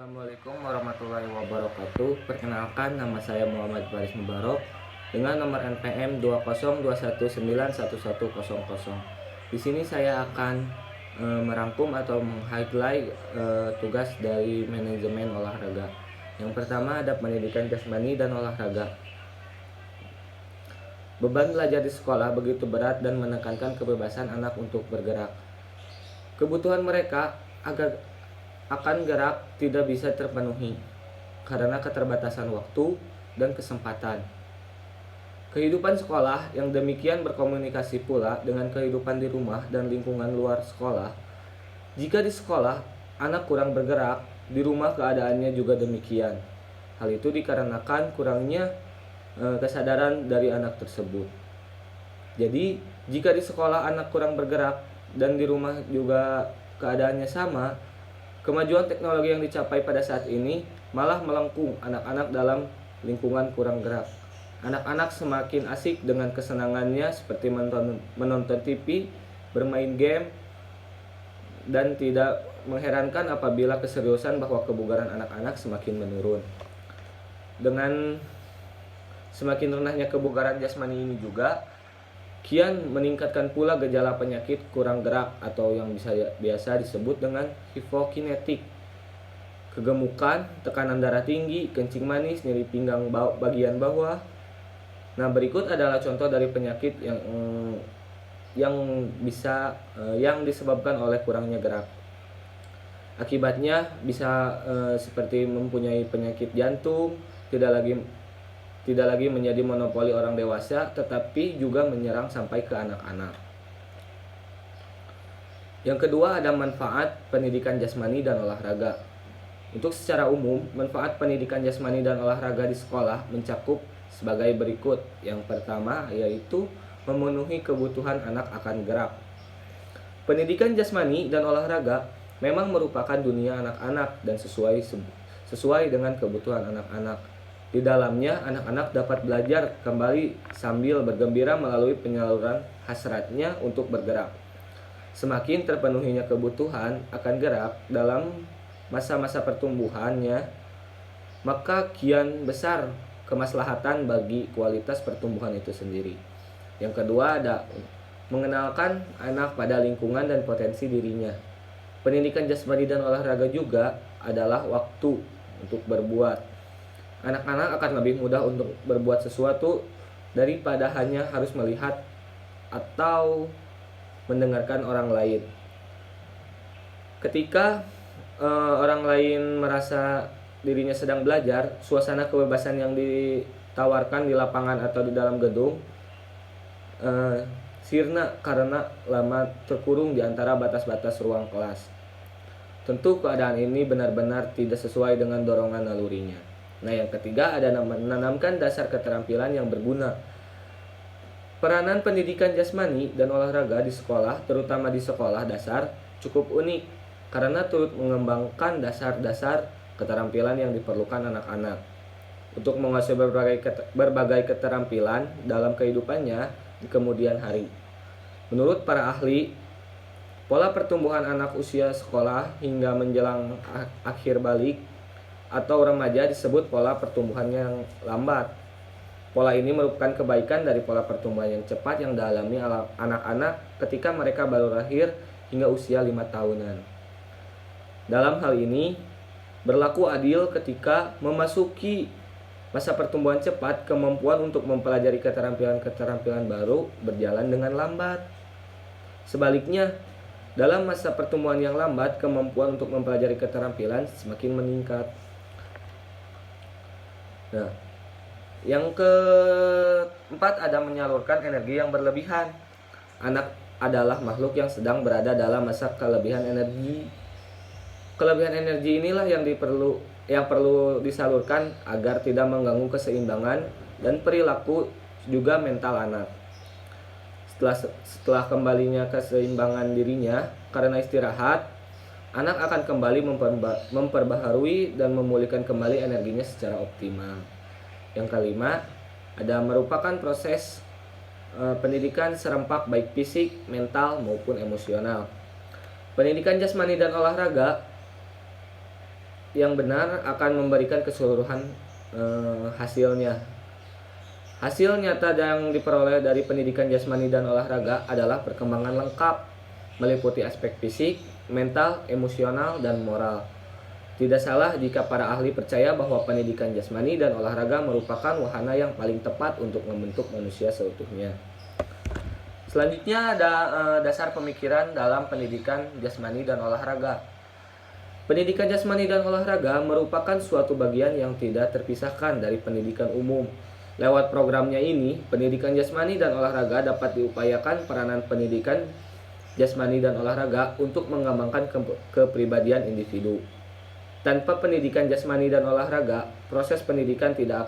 Assalamualaikum warahmatullahi wabarakatuh. Perkenalkan, nama saya Muhammad Faris Mubarok dengan nomor NPM 202191100. Di sini saya akan merangkum atau meng-highlight tugas dari manajemen olahraga. Yang pertama ada pendidikan jasmani dan olahraga. Beban belajar di sekolah begitu berat dan menekankan kebebasan anak untuk bergerak. Kebutuhan mereka akan gerak tidak bisa terpenuhi karena keterbatasan waktu dan kesempatan. Kehidupan sekolah yang demikian berkomunikasi pula dengan kehidupan di rumah dan lingkungan luar sekolah. Jika di sekolah anak kurang bergerak, di rumah keadaannya juga demikian. Hal itu dikarenakan kurangnya kesadaran dari anak tersebut. Jadi, jika di sekolah anak kurang bergerak dan di rumah juga keadaannya sama, kemajuan teknologi yang dicapai pada saat ini malah melengkung anak-anak dalam lingkungan kurang gerak. Anak-anak semakin asik dengan kesenangannya seperti menonton TV, bermain game, dan tidak mengherankan apabila keseriusan bahwa kebugaran anak-anak semakin menurun. Dengan semakin renahnya kebugaran jasmani ini juga kian meningkatkan pula gejala penyakit kurang gerak atau yang biasa disebut dengan hipokinetik, kegemukan, tekanan darah tinggi, kencing manis, nyeri pinggang bagian bawah. Nah, berikut adalah contoh dari penyakit yang disebabkan oleh kurangnya gerak. Akibatnya bisa seperti mempunyai penyakit jantung, tidak lagi menjadi monopoli orang dewasa, tetapi juga menyerang sampai ke anak-anak. Yang kedua ada manfaat pendidikan jasmani dan olahraga. Untuk secara umum, manfaat pendidikan jasmani dan olahraga di sekolah mencakup sebagai berikut. Yang pertama yaitu memenuhi kebutuhan anak akan gerak. Pendidikan jasmani dan olahraga memang merupakan dunia anak-anak dan sesuai dengan kebutuhan anak-anak. Di dalamnya, anak-anak dapat belajar kembali sambil bergembira melalui penyaluran hasratnya untuk bergerak. Semakin terpenuhinya kebutuhan akan gerak dalam masa-masa pertumbuhannya, maka kian besar kemaslahatan bagi kualitas pertumbuhan itu sendiri. Yang kedua ada mengenalkan anak pada lingkungan dan potensi dirinya. Pendidikan jasmani dan olahraga juga adalah waktu untuk berbuat. Anak-anak akan lebih mudah untuk berbuat sesuatu daripada hanya harus melihat atau mendengarkan orang lain. Ketika orang lain merasa dirinya sedang belajar, suasana kebebasan yang ditawarkan di lapangan atau di dalam gedung sirna karena lama terkurung di antara batas-batas ruang kelas. Tentu keadaan ini benar-benar tidak sesuai dengan dorongan nalurinya. Nah, yang ketiga ada menanamkan dasar keterampilan yang berguna. Peranan pendidikan jasmani dan olahraga di sekolah, terutama di sekolah dasar, cukup unik karena turut mengembangkan dasar-dasar keterampilan yang diperlukan anak-anak untuk menguasai berbagai keterampilan dalam kehidupannya di kemudian hari. Menurut para ahli, pola pertumbuhan anak usia sekolah hingga menjelang akhir balik atau remaja disebut pola pertumbuhan yang lambat. Pola ini merupakan kebaikan dari pola pertumbuhan yang cepat yang dialami anak-anak ketika mereka baru lahir hingga usia 5 tahunan. Dalam hal ini, berlaku adil ketika memasuki masa pertumbuhan cepat, kemampuan untuk mempelajari keterampilan-keterampilan baru berjalan dengan lambat. Sebaliknya, dalam masa pertumbuhan yang lambat, kemampuan untuk mempelajari keterampilan semakin meningkat. Nah, yang keempat ada menyalurkan energi yang berlebihan. Anak adalah makhluk yang sedang berada dalam masa kelebihan energi. Kelebihan energi inilah yang perlu disalurkan agar tidak mengganggu keseimbangan dan perilaku juga mental anak. Setelah kembalinya keseimbangan dirinya karena istirahat, anak akan kembali memperbaharui dan memulihkan kembali energinya secara optimal. Yang kelima, ada merupakan proses pendidikan serempak baik fisik, mental maupun emosional. Pendidikan jasmani dan olahraga yang benar akan memberikan keseluruhan hasilnya. Hasil nyata yang diperoleh dari pendidikan jasmani dan olahraga adalah perkembangan lengkap, meliputi aspek fisik, mental, emosional, dan moral. Tidak salah jika para ahli percaya bahwa pendidikan jasmani dan olahraga merupakan wahana yang paling tepat untuk membentuk manusia seutuhnya. Selanjutnya ada dasar pemikiran dalam pendidikan jasmani dan olahraga. Pendidikan jasmani dan olahraga merupakan suatu bagian yang tidak terpisahkan dari pendidikan umum. Lewat programnya ini, pendidikan jasmani dan olahraga dapat diupayakan peranan pendidikan jasmani dan olahraga untuk mengembangkan kepribadian individu. Tanpa pendidikan jasmani dan olahraga, proses pendidikan tidak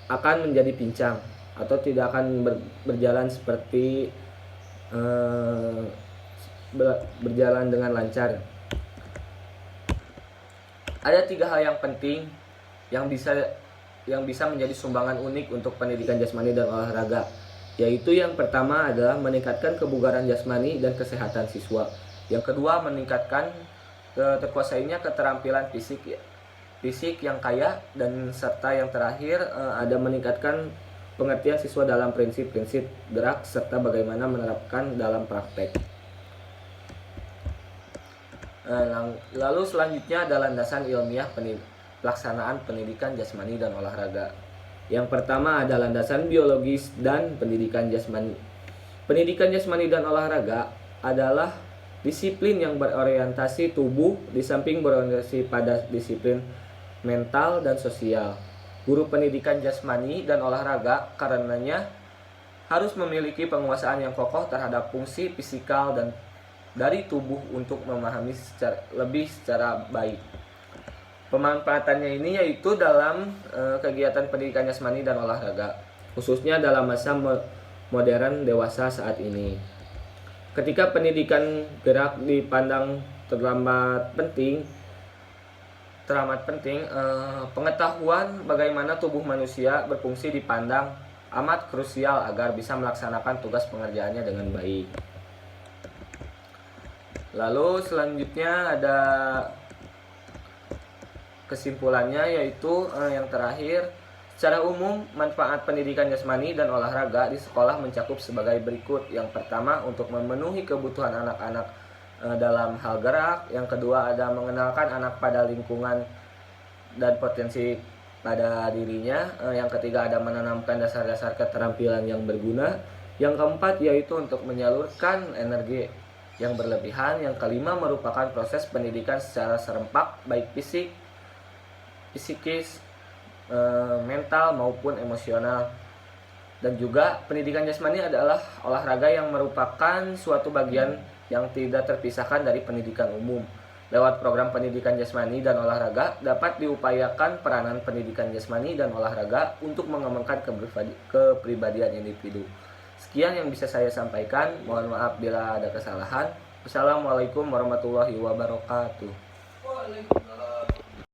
akan menjadi pincang atau tidak akan berjalan seperti berjalan dengan lancar. Ada 3 hal yang penting yang bisa menjadi sumbangan unik untuk pendidikan jasmani dan olahraga, yaitu yang pertama adalah meningkatkan kebugaran jasmani dan kesehatan siswa. Yang kedua, meningkatkan terkuasainya keterampilan fisik yang kaya, dan serta yang terakhir ada meningkatkan pengertian siswa dalam prinsip-prinsip gerak serta bagaimana menerapkan dalam praktek. Lalu selanjutnya adalah landasan ilmiah pelaksanaan pendidikan jasmani dan olahraga. Yang pertama ada landasan biologis dan pendidikan jasmani. Pendidikan jasmani dan olahraga adalah disiplin yang berorientasi tubuh di samping berorientasi pada disiplin mental dan sosial. Guru pendidikan jasmani dan olahraga karenanya harus memiliki penguasaan yang kokoh terhadap fungsi fisikal dan dari tubuh untuk memahami secara baik. Pemanfaatannya ini yaitu dalam kegiatan pendidikan jasmani dan olahraga, khususnya dalam masa modern dewasa saat ini. Ketika pendidikan gerak dipandang teramat penting, pengetahuan bagaimana tubuh manusia berfungsi dipandang amat krusial agar bisa melaksanakan tugas pengerjaannya dengan baik. Lalu selanjutnya ada kesimpulannya, yaitu yang terakhir, secara umum manfaat pendidikan jasmani dan olahraga di sekolah mencakup sebagai berikut. Yang pertama, untuk memenuhi kebutuhan anak-anak dalam hal gerak. Yang kedua, ada mengenalkan anak pada lingkungan dan potensi pada dirinya. Yang ketiga, ada menanamkan dasar-dasar keterampilan yang berguna. Yang keempat, yaitu untuk menyalurkan energi yang berlebihan. Yang kelima, merupakan proses pendidikan secara serempak, baik psikis, mental maupun emosional. Dan juga pendidikan jasmani adalah olahraga yang merupakan suatu bagian yang tidak terpisahkan dari pendidikan umum. Lewat program pendidikan jasmani dan olahraga dapat diupayakan peranan pendidikan jasmani dan olahraga untuk mengembangkan kepribadian individu. Sekian yang bisa saya sampaikan. Mohon maaf bila ada kesalahan. Wassalamualaikum warahmatullahi wabarakatuh.